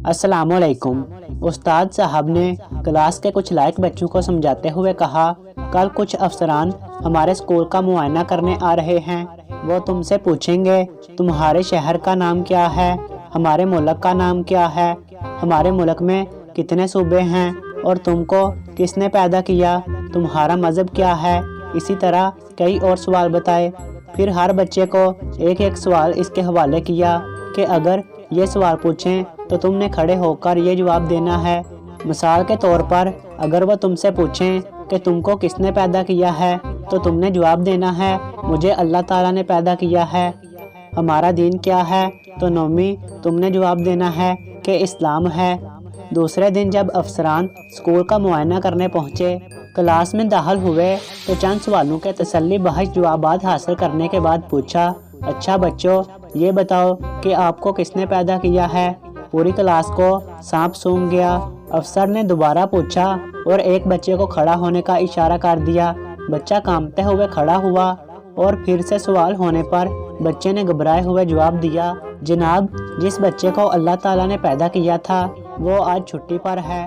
अस्सलामुअलैकुम। उस्ताद साहब ने क्लास के कुछ लायक बच्चों को समझाते हुए कहा, कल कुछ अफसरान हमारे स्कूल का मुआयना करने आ रहे हैं। वो तुमसे पूछेंगे तुम्हारे शहर का नाम क्या है, हमारे मुल्क का नाम क्या है, हमारे मुल्क में कितने सूबे हैं और तुमको किसने पैदा किया, तुम्हारा मज़हब क्या है। इसी तरह कई और सवाल बताए। फिर हर बच्चे को एक एक सवाल इसके हवाले किया कि अगर ये सवाल पूछें तो तुमने खड़े होकर ये जवाब देना है। मिसाल के तौर पर अगर वह तुमसे पूछें कि तुमको किसने पैदा किया है तो तुमने जवाब देना है, मुझे अल्लाह ताला ने पैदा किया है। हमारा दीन क्या है तो नौमी तुमने जवाब देना है कि इस्लाम है। दूसरे दिन जब अफसरान स्कूल का मुआयना करने पहुँचे, क्लास में दाखिल हुए तो चंद सवालों के तसल्ली बख्श जवाबात हासिल करने के बाद पूछा, अच्छा बच्चों ये बताओ कि आपको किसने पैदा किया है। पूरी क्लास को सांप सूंघ गया। अफसर ने दोबारा पूछा और एक बच्चे को खड़ा होने का इशारा कर दिया। बच्चा कांपते हुए खड़ा हुआ और फिर से सवाल होने पर बच्चे ने घबराए हुए जवाब दिया, जनाब जिस बच्चे को अल्लाह ताला ने पैदा किया था वो आज छुट्टी पर है।